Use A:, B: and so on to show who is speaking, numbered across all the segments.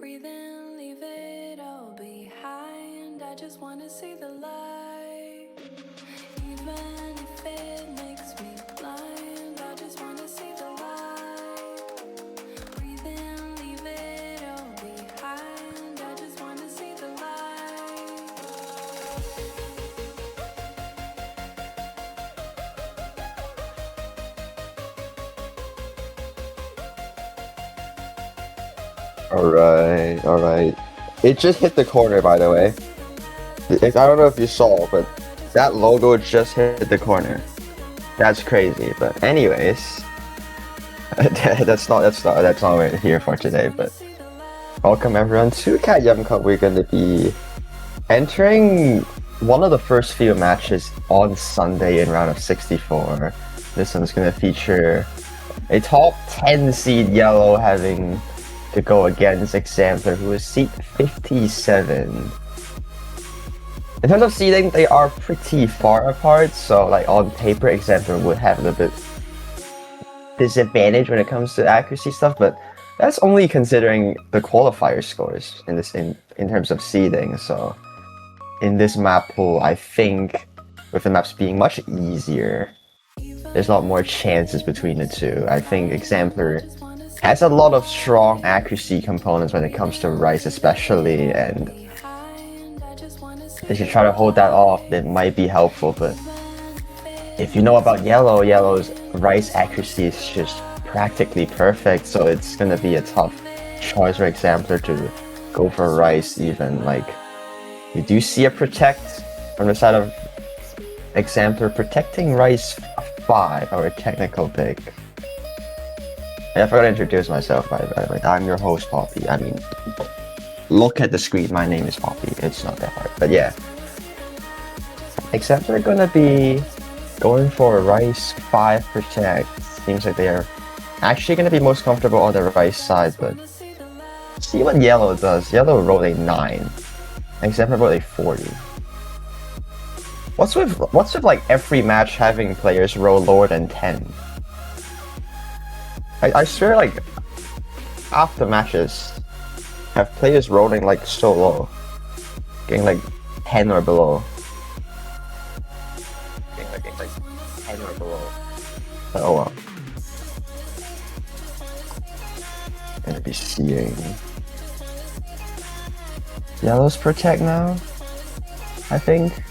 A: Breathe in, leave it all behind. I just wanna see the light. Even if it makes me blind, I just wanna see the light. Breathe in, leave it all behind. I just wanna see the light.
B: Alright. It just hit the corner, by the way. I don't know if you saw, but that logo just hit the corner. That's crazy. But anyways, that's not what we're here for today. But welcome everyone to Cat Yum Cup. We're going to be entering one of the first few matches on Sunday in round of 64. This one's going to feature a top 10 seed yeIo having to go against Exemplar, who is seed 57. In terms of seeding, they are pretty far apart, so like on paper, Exemplar would have a little bit disadvantage when it comes to accuracy stuff, but that's only considering the qualifier scores in terms of seeding. So in this map pool, I think with the maps being much easier, there's a lot more chances between the two. I think Exemplar has a lot of strong accuracy components when it comes to Rice especially, and if you try to hold that off, that might be helpful. But if you know about yeIo's Rice accuracy is just practically perfect, so it's gonna be a tough choice for Exemplar to go for Rice even. Like, you do see a protect from the side of Exemplar, protecting Rice 5, our technical pick. I forgot to introduce myself, by the way. I'm your host, Poppy. I mean, look at the screen. My name is Poppy. It's not that hard. But yeah. Except they're gonna be going for Rice 5 protect. Seems like they are actually gonna be most comfortable on the Rice side, but see what yeIo does. yeIo rolled a 9. Except for rolled a 40. What's with like every match having players roll lower than 10? I swear, like, half the matches have players rolling like so low, getting like 10 or below. Getting like 10 or below. But oh well. Gonna be seeing yeIo's protect now, I think.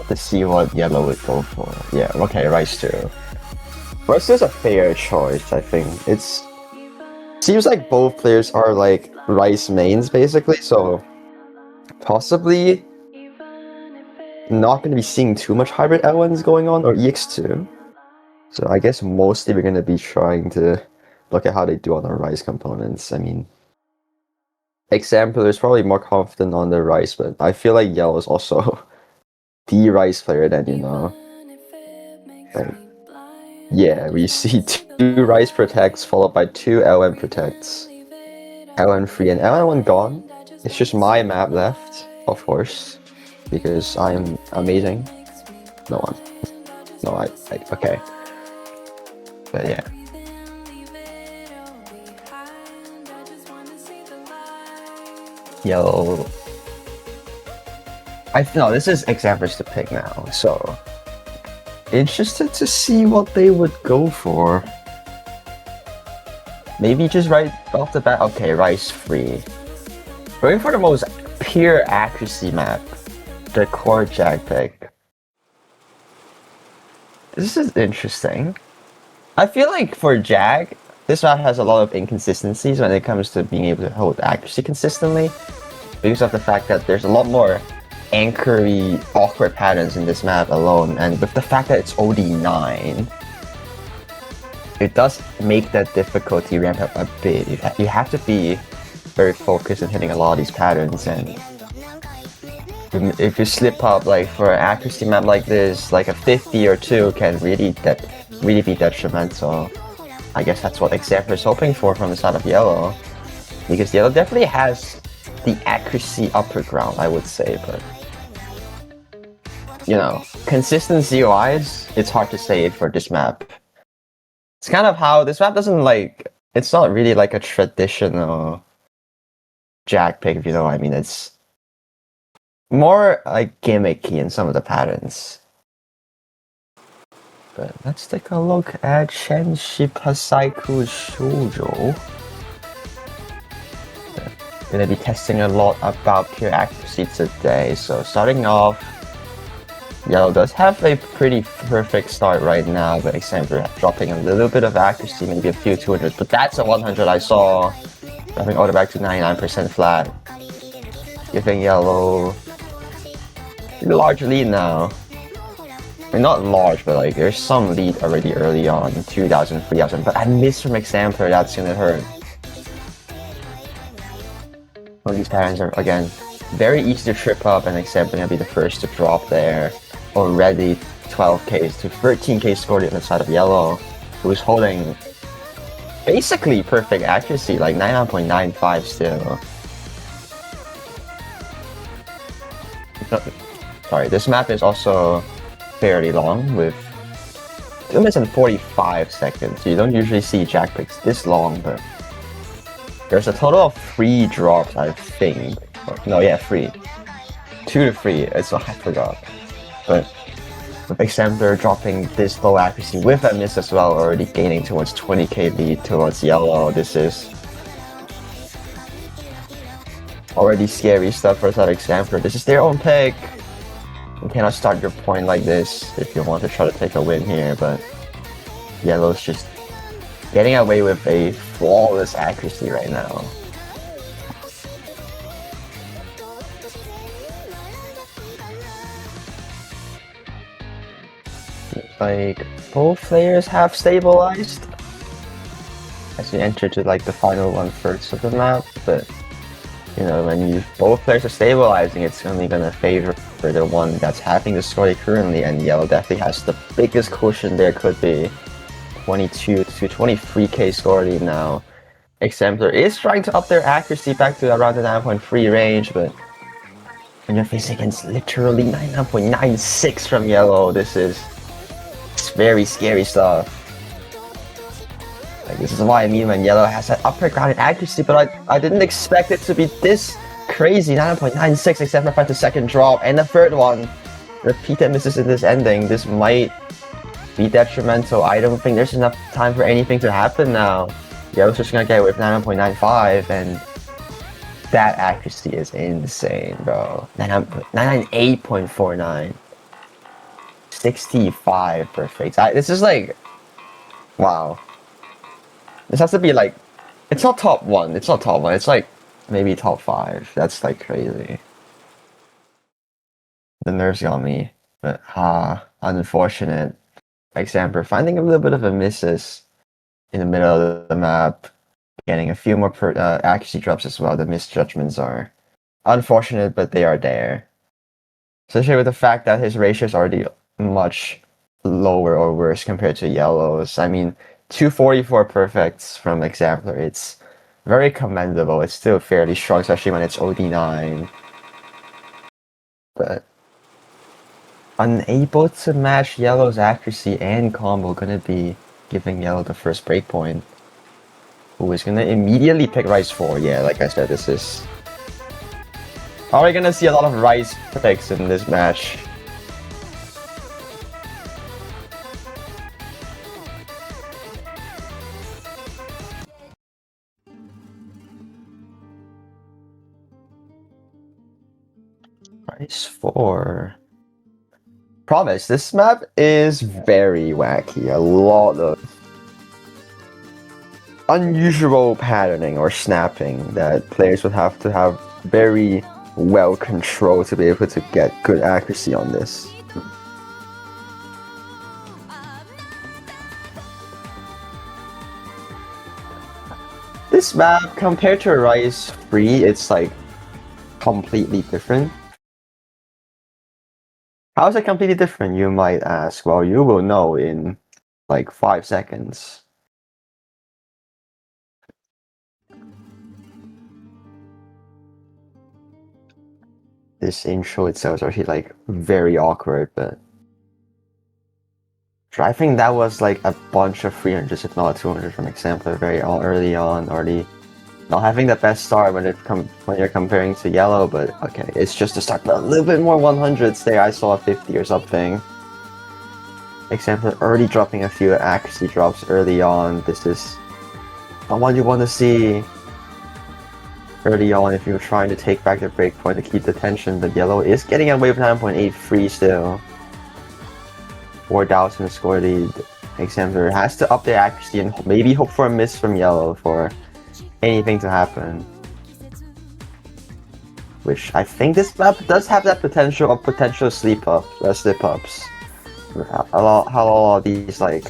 B: To see what yeIo would go for. Yeah, okay, Rice 2. Rice 2 is a fair choice, I think. Seems like both players are like Rice mains basically, so possibly not going to be seeing too much hybrid L1s going on, or EX2. So I guess mostly we're going to be trying to look at how they do on the Rice components. I mean, Exemplar is probably more confident on the Rice, but I feel like yeIo is also the Rice player, then, you know. Like, yeah, we see 2 Rice protects followed by 2 LN protects. LN free and LN1 gone. It's just my map left, of course, because I'm amazing. No one. No, I okay. But yeah. Yo. No, this is Exemplar's to pick now, so interested to see what they would go for. Maybe just right off the bat, okay, Rice free. Going for the most pure accuracy map, the core Jag pick. This is interesting. I feel like for Jag, this map has a lot of inconsistencies when it comes to being able to hold accuracy consistently, because of the fact that there's a lot more anchory awkward patterns in this map alone, and with the fact that it's OD9, it does make that difficulty ramp up a bit. You have to be very focused in hitting a lot of these patterns, and if you slip up, like for an accuracy map like this, like a 50 or 2 can really be detrimental. I guess that's what Exemplar is hoping for from the side of yeIo, because yeIo definitely has the accuracy upper ground, I would say, but you know, consistent COIs, it's hard to say for this map. It's kind of how this map doesn't like. It's not really like a traditional jack pick, if you know what I mean. It's more like gimmicky in some of the patterns. But let's take a look at Shenshi Pasaiku Shoujo. Gonna be testing a lot about pure accuracy today. So starting off, Yellow does have a pretty perfect start right now, but example dropping a little bit of accuracy, maybe a few 200s, but that's a 100 I saw. Dropping all the way back to 99% flat. Giving Yellow a large lead now. I mean, not large, but like there's some lead already early on, 2,000, 3,000, but I missed from Examper, that's gonna hurt. Well, these patterns are, again, very easy to trip up, and Examper gonna be the first to drop there. Already 12Ks to 13K scored on the side of Yellow, who's holding basically perfect accuracy, like 99.95 still. Sorry, this map is also fairly long with 2 minutes and 45 seconds. You don't usually see jack picks this long, but there's a total of 3 drops, I think. No, yeah, 3. 2 to 3, I forgot. But with Example dropping this low accuracy with a miss as well, already gaining towards 20k lead towards Yellow. This is already scary stuff for that Example. This is their own pick. You cannot start your point like this if you want to try to take a win here, but Yellow's just getting away with a flawless accuracy right now. Like, both players have stabilized as we enter to like the final 1/3 of the map, but you know, when both players are stabilizing, it's only gonna favor the one that's having the score currently, and Yellow definitely has the biggest cushion there could be. 22 to 23k score lead now. Exemplar is trying to up their accuracy back to around the 9.3 range, but when you're facing against literally 99.96 from Yellow, this is very scary stuff. Like, this is why I mean when Yellow has that upper grounded accuracy, but I didn't expect it to be this crazy. 9.96 except for the second drop, and the third one. Repeated misses in this ending. This might be detrimental. I don't think there's enough time for anything to happen now. Yellow's just gonna get away with 9.95, and that accuracy is insane, bro. 998.49. 65 perfect. This is like, wow. This has to be like, it's not top 1. It's not top 1. It's like maybe top 5. That's like crazy. The nerves got me, but unfortunate. Example, finding a little bit of a misses in the middle of the map, getting a few more accuracy drops as well. The misjudgments are unfortunate, but they are there. Especially with the fact that his ratio is already much lower or worse compared to Yellow's. I mean, 244 perfects from Exemplar. It's very commendable. It's still fairly strong, especially when it's OD9. But unable to match Yellow's accuracy and combo, gonna be giving Yellow the first breakpoint. Who is gonna immediately pick Rice 4. Yeah, like I said, this is probably gonna see a lot of Rice picks in this match. Rice 4. Promise, this map is very wacky. A lot of unusual patterning or snapping that players would have to have very well controlled to be able to get good accuracy on this. This map, compared to Rise 3, it's like completely different. How is it completely different, you might ask? Well, you will know in like 5 seconds. this intro itself is actually like very awkward, but I think that was like a bunch of 300s, if not 200 from Exemplar very early on, already not having the best start when you're comparing to yeIo, but okay, it's just a start, but a little bit more 100s there. I saw a 50 or something. Exemplar already dropping a few accuracy drops early on. This is not what you want to see early on if you're trying to take back the breakpoint to keep the tension, but yeIo is getting away with 9.83 still. 4,000 score lead. Exemplar has to up their accuracy and maybe hope for a miss from yeIo for anything to happen. Which I think this map does have that potential of potential slip ups. A lot of these like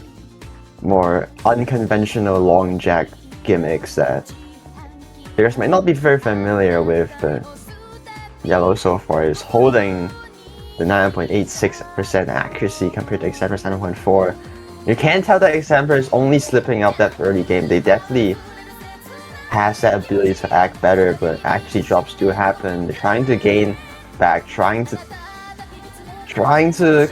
B: more unconventional long jack gimmicks that players might not be very familiar with, but yeIo so far is holding the 9.86% accuracy compared to Exemplar's 9.4. You can tell that Exemplar is only slipping up that early game. They definitely has that ability to act better, but accuracy drops do happen. They're trying to gain back, trying to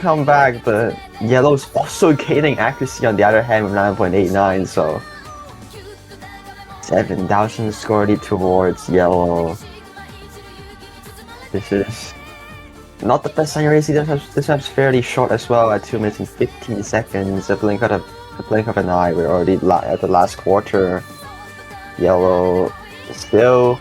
B: come back, but yeIo's also gaining accuracy on the other hand with 9.89, so 7,000 score lead towards yeIo. This is not the best on your AC. This map's fairly short as well at 2 minutes and 15 seconds. A blink of an eye. We're already at the last quarter. yeIo still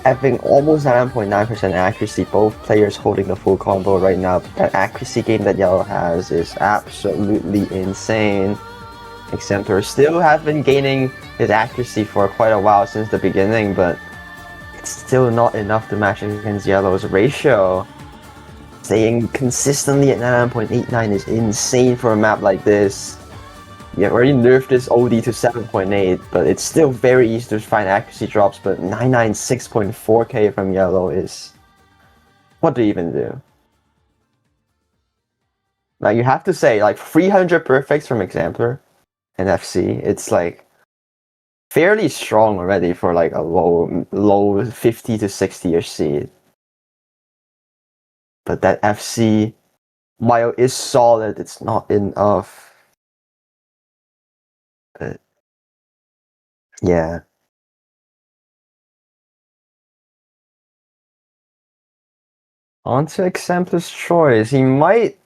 B: having almost 9.9% accuracy. Both players holding the full combo right now. That accuracy game that yeIo has is absolutely insane. Exemplar still have been gaining his accuracy for quite a while since the beginning, but it's still not enough to match against yeIo's ratio. Staying consistently at 9.89 is insane for a map like this. You already nerfed this OD to 7.8, but it's still very easy to find accuracy drops, but 996.4k from yeIo is... what do you even do? Like, you have to say, like, 300 perfects from Exemplar and FC, it's like fairly strong already for like a low 50 to 60ish seed. But that FC, while is solid, it's not enough. But yeah. On to Exemplar's choice. He might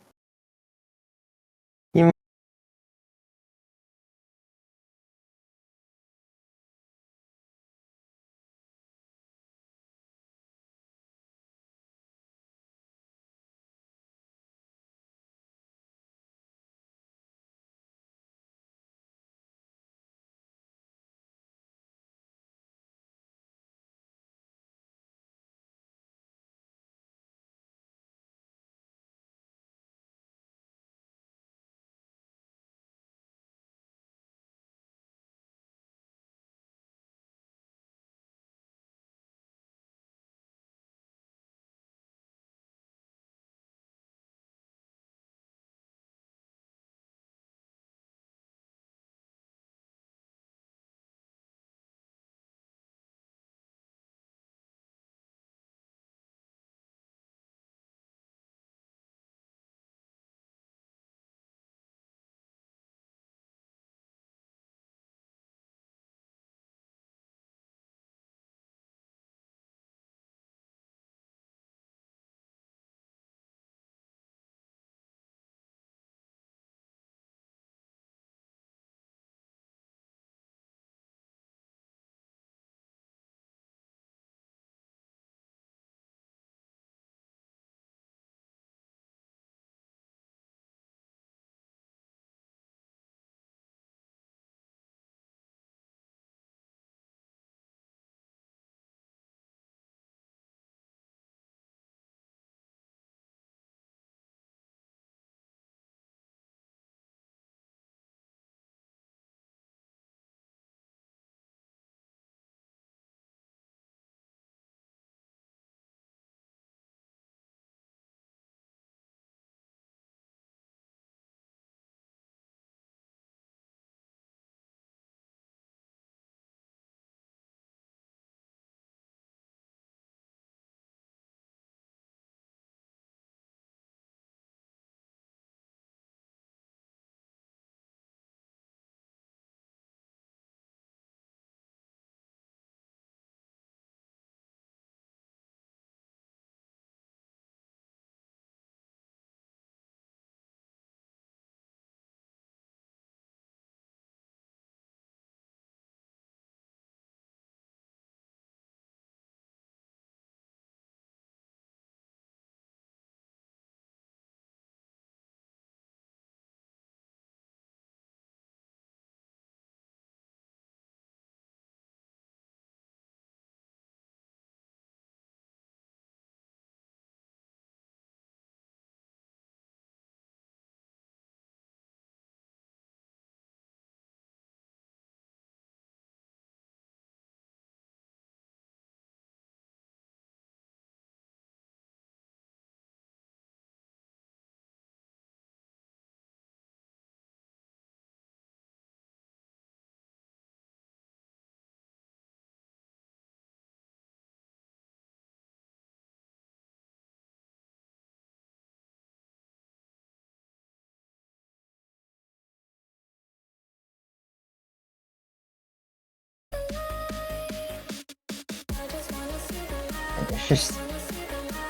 B: it's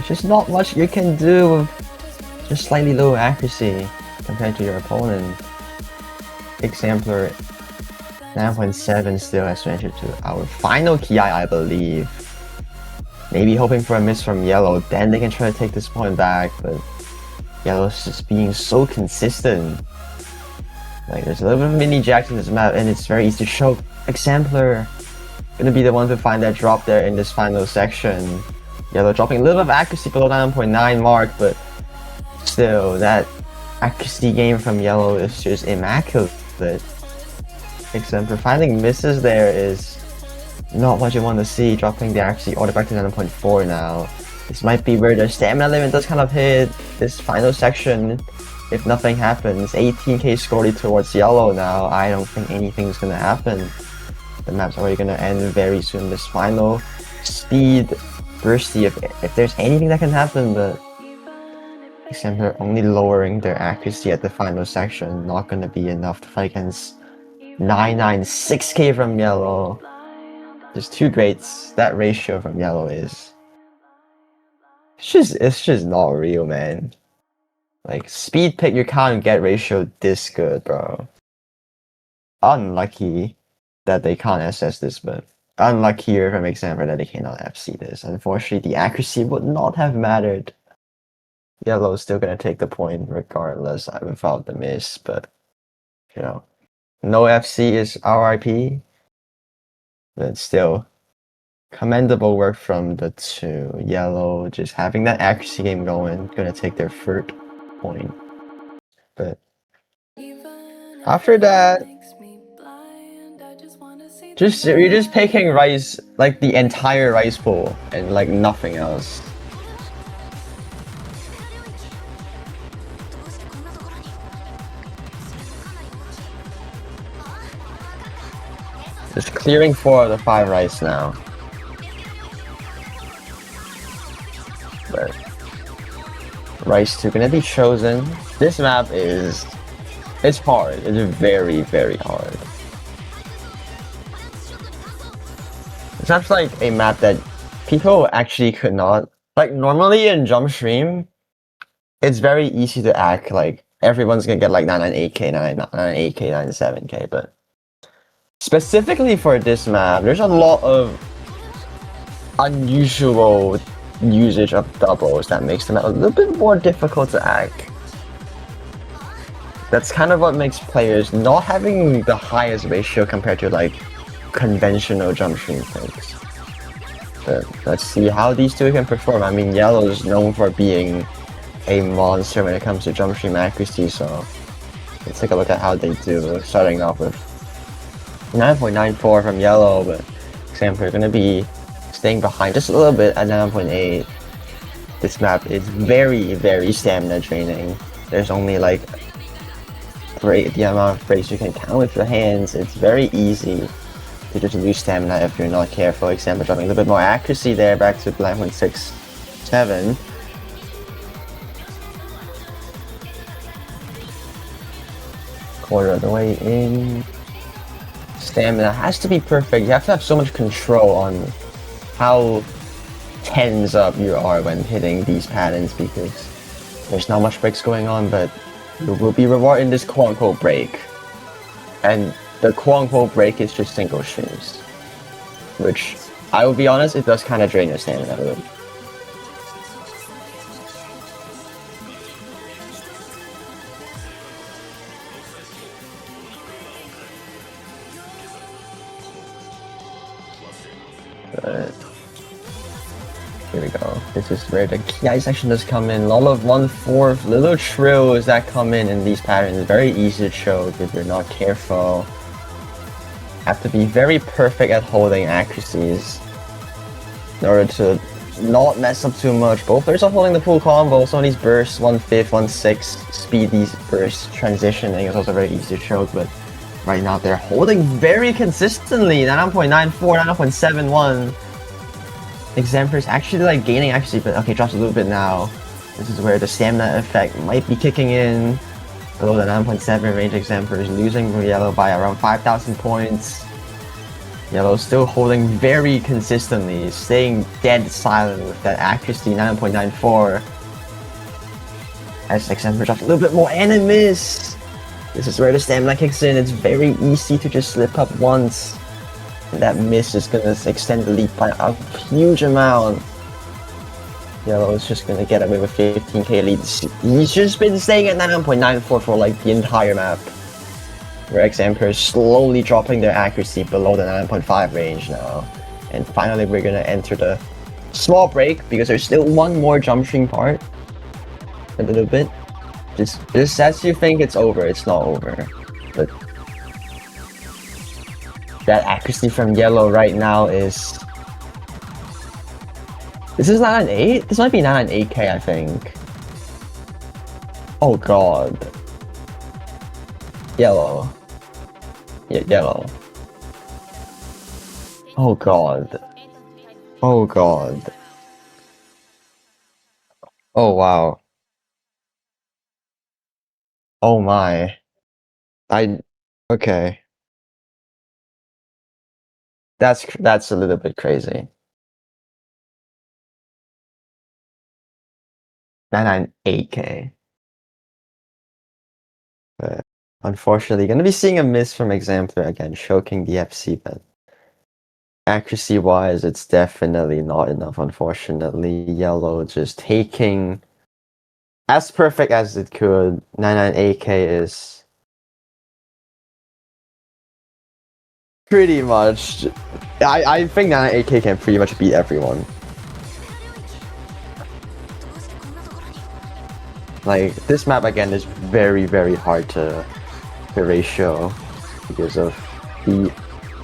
B: just not much you can do with just slightly lower accuracy compared to your opponent. Exemplar 9.7 still has ventured to our final Ki, I believe. Maybe hoping for a miss from yellow, then they can try to take this point back, but yellow's just being so consistent. Like, there's a little bit of mini jacks in this map, and it's very easy to choke. Exemplar gonna be the one to find that drop there in this final section. Yellow dropping a little bit of accuracy below 9.9 mark, but still, that accuracy game from yellow is just immaculate. Exemplar finding misses there is not what you want to see, dropping the accuracy all the way back to 9.4 now. This might be where the stamina limit does kind of hit this final section. If nothing happens, 18k score towards yellow now. I don't think anything's gonna happen. The map's already gonna end very soon. This final speed bursty, if there's anything that can happen, but Exemplar only lowering their accuracy at the final section, not gonna be enough to fight against 996k from yellow. There's two greats. That ratio from yellow is it's just not real, man. Like, speed pick, you can't get ratio this good, bro. Unlucky that they can't assess this, but unluckier from Exemplar that they cannot FC this. Unfortunately, the accuracy would not have mattered. Yellow's still gonna take the point regardless without the miss, but you know, no FC is RIP. But still, commendable work from the two. Yellow just having that accuracy game going, gonna take their third point. But after that, you're just picking rice, like the entire rice pool, and like nothing else. Just clearing 4 of the 5 rice now. But rice 2 gonna be chosen. This map is... it's hard. It's very, very hard. It's not like a map that people actually could not... like, normally in Jump Stream, it's very easy to act like everyone's gonna get like 998k, 998k, 97k, but specifically for this map, there's a lot of unusual usage of doubles that makes the map a little bit more difficult to act. That's kind of what makes players not having the highest ratio compared to like conventional Jump Stream picks. But let's see how these two can perform. I mean, yellow is known for being a monster when it comes to Jump Stream accuracy, so let's take a look at how they do, starting off with 9.94 from yellow, but Exemplar are going to be staying behind just a little bit at 9.8. This map is very, very stamina draining. There's only like the amount of breaks you can count with your hands. It's very easy to just lose stamina if you're not careful. Exemplar dropping a little bit more accuracy there, back to 9.67. Quarter of the way in. Stamina has to be perfect. You have to have so much control on how tens up you are when hitting these patterns, because there's not much breaks going on, but you will be rewarded in this quote-unquote break. And the quote-unquote break is just single streams, which, I will be honest, it does kind of drain your stamina a little. But here we go. This is where the Ki section does come in. Lull of 1/4, little trills that come in these patterns. Very easy to choke if you're not careful. Have to be very perfect at holding accuracies in order to not mess up too much. Both players are holding the full combo. Some of these bursts, 1/5, 1/6, speed these bursts. Transitioning is also very easy to choke, but right now they're holding very consistently. 9.94, 9.71. Exemplar is actually like gaining accuracy, but okay, drops a little bit now. This is where the stamina effect might be kicking in. Below the 9.7 range, Exemplar is losing from yellow by around 5,000 points. Yellow still holding very consistently, staying dead silent with that accuracy 9.94. As Xamper drops a little bit more and a miss. This is where the stamina kicks in. It's very easy to just slip up once. And that miss is gonna extend the lead by a huge amount. Yellow is just gonna get away with 15k lead. He's just been staying at 9.94 for like the entire map. Where Xamper is slowly dropping their accuracy below the 9.5 range now. And finally we're gonna enter the small break because there's still one more jump string part. A little bit. Just as you think it's over, it's not over. But that accuracy from Yellow right now is... This is 998? This might be 998k, I think. Oh god. Yellow. Yeah, Yellow. Oh god. Oh god. Oh wow. Oh my. Okay. That's a little bit crazy. 998k. But unfortunately, gonna be seeing a miss from Exemplar again, choking the FC, but accuracy-wise, it's definitely not enough, unfortunately. Yellow just taking as perfect as it could. 998k is pretty much... I think 998k can pretty much beat everyone. Like, this map again is very, very hard to ratio because of the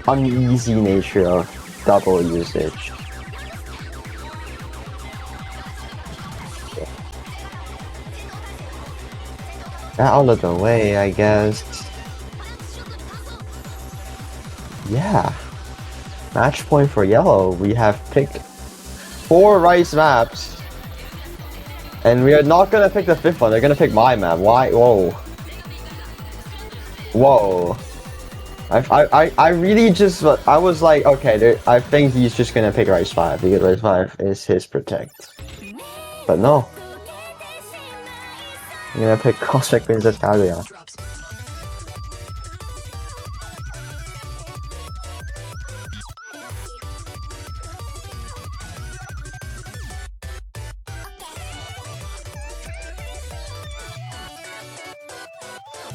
B: uneasy nature of double usage. That out of the way, I guess. Yeah. Match point for Yellow. We have picked 4 rice maps. And we are not gonna pick the 5th one, they're gonna pick my map. Why? Whoa. Whoa. I really just, I was like, okay, I think he's just gonna pick Rice 5, because Rice 5 is his protect. But no. I'm gonna pick Cosmic Princess Kaguya.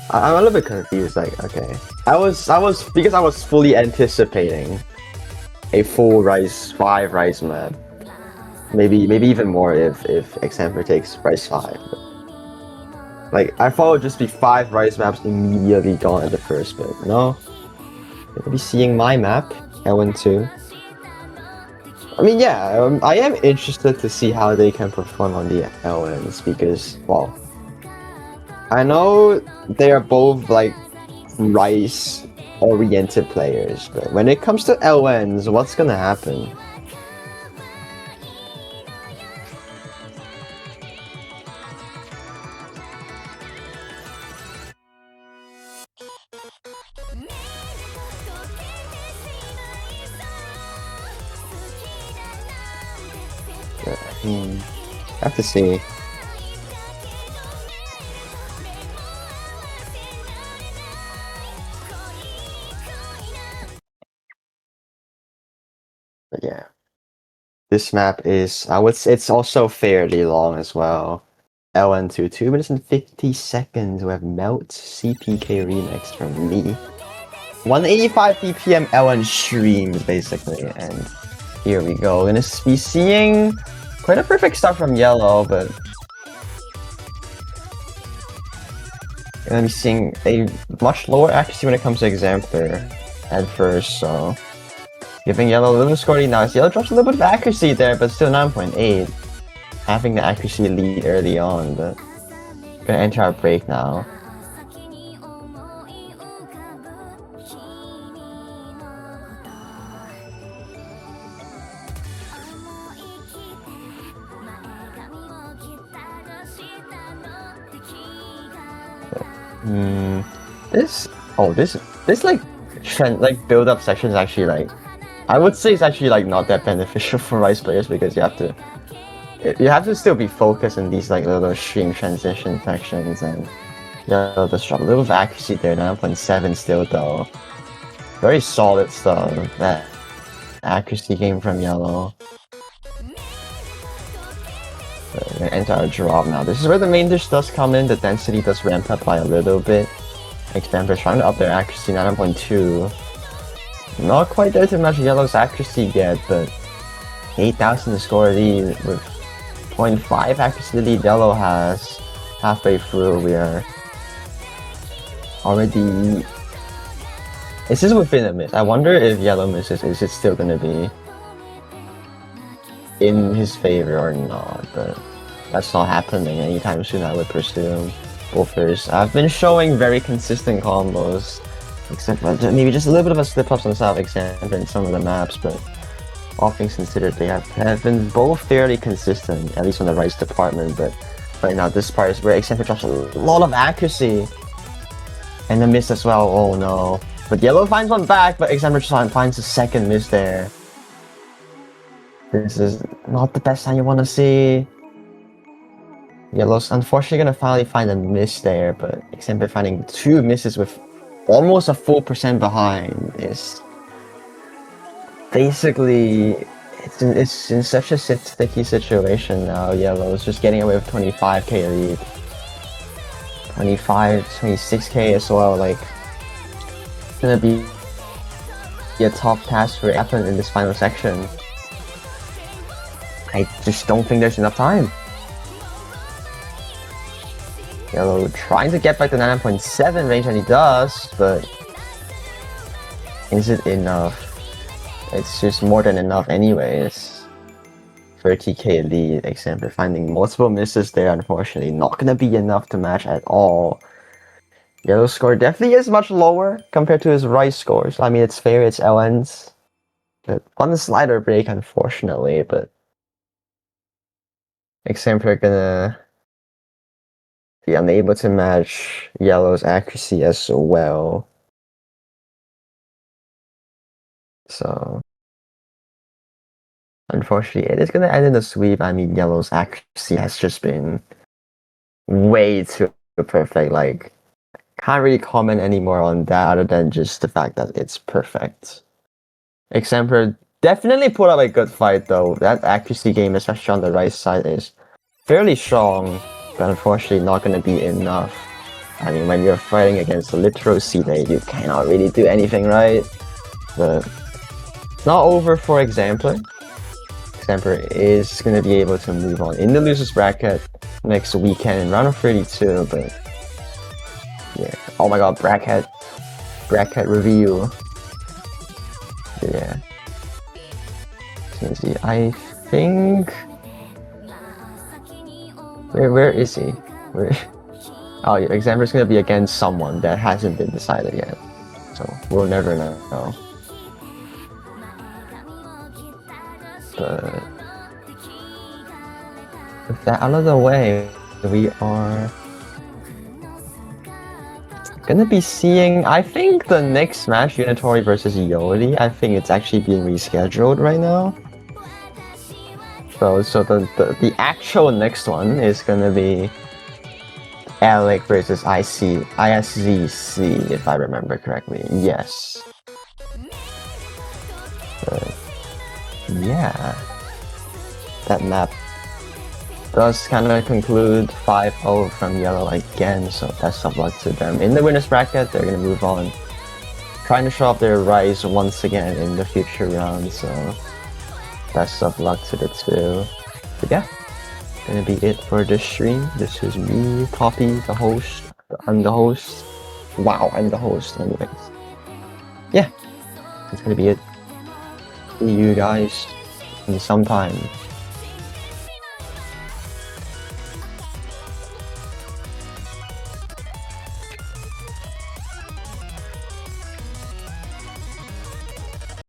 B: I'm a little bit confused, like, okay. Because I was fully anticipating a full Rice 5 Rice map. Maybe even more if Xamper takes Rice 5. But, like, I thought it would just be 5 Rice maps immediately gone at the first bit. No. You're gonna be seeing my map, L1-2. I mean, yeah, I am interested to see how they can perform on the LNs because, well, I know they are both like Rice-oriented players, but when it comes to LNs, what's gonna happen? Have to see. But yeah, this map is, it's also fairly long as well. LN2, 2 minutes and 50 seconds. We have Melt CPK remix from me. 185 BPM LN streams basically, and here we go. Gonna be seeing quite a perfect start from Yellow, but gonna be seeing a much lower accuracy when it comes to Exemplar at first, so giving Yellow a little scoring now. Yellow drops a little bit of accuracy there, but still 9.8. Having the accuracy lead early on, but gonna enter our break now. This like build-up section is actually like, I would say it's actually like not that beneficial for Rice players because you have to still be focused in these like little stream transition sections, and yeah, just drop a little bit of accuracy there. 9.7 still though. Very solid stuff. That accuracy game from yeIo. So we're gonna enter our drop now. This is where the main dish does come in. The density does ramp up by a little bit. Example trying to up their accuracy 9.2. Not quite there to match yeIo's accuracy yet, but 8,000 to score lead with 0.5 accuracy lead yeIo has. Halfway through, we are already. This is within a miss. I wonder if yeIo misses, is it still gonna be in his favor or not? But that's not happening anytime soon, I would presume. Both players have been showing very consistent combos, except for maybe just a little bit of a slip-ups on South Example in some of the maps, but all things considered, they have been both fairly consistent, at least on the Rice department. But right now, this part is where Example drops a lot of accuracy. And a miss as well, oh no. But yeIo finds one back, but Example finds a second miss there. This is not the best sign you want to see. yeIo's unfortunately gonna finally find a miss there, but Example finding two misses with almost a full percent behind is basically it's in such a sticky situation now. yeIo's just getting away with 25k lead, 26k as well. Like, it's gonna be a tough task for Evan in this final section. I just don't think there's enough time. yeIo trying to get back to 9.7 range, and he does, but is it enough? It's just more than enough anyways. 30k lead, Example finding multiple misses there, unfortunately. Not gonna be enough to match at all. yeIo's score definitely is much lower compared to his Rice scores. I mean, it's fair, it's LNs. But on the slider break, unfortunately, but Example are gonna be unable to match yeIo's accuracy as well. So unfortunately, it is gonna end in a sweep. I mean, yeIo's accuracy has just been way too perfect. Like, can't really comment anymore on that other than just the fact that it's perfect. Example definitely put up a good fight though. That accuracy game, especially on the right side, is fairly strong, but unfortunately not gonna be enough. I mean, when you're fighting against a literal C-Late, you cannot really do anything, right? But it's not over for Example. Example is gonna be able to move on in the losers bracket next weekend in round of 32, but yeah. Oh my god, bracket review. Yeah. Let's see. I think. Where is he? Where? Oh, yeah. Example is gonna be against someone that hasn't been decided yet, so we'll never know. But with that out of the way, we are gonna be seeing, I think, the next match, Unitori versus Yoli. I think it's actually being rescheduled right now. So the actual next one is gonna be Alec versus ISZC, if I remember correctly. Yes. But yeah, that map does kind of conclude 5-0 from yeIo again, so best of luck to them. In the winners bracket, they're gonna move on, trying to show off their rise once again in the future rounds, so best of luck to the two. But yeah, gonna be it for this stream. This is me, Poppy, the host. I'm the host. Wow, I'm the host anyways. Yeah, that's gonna be it. See you guys in some time.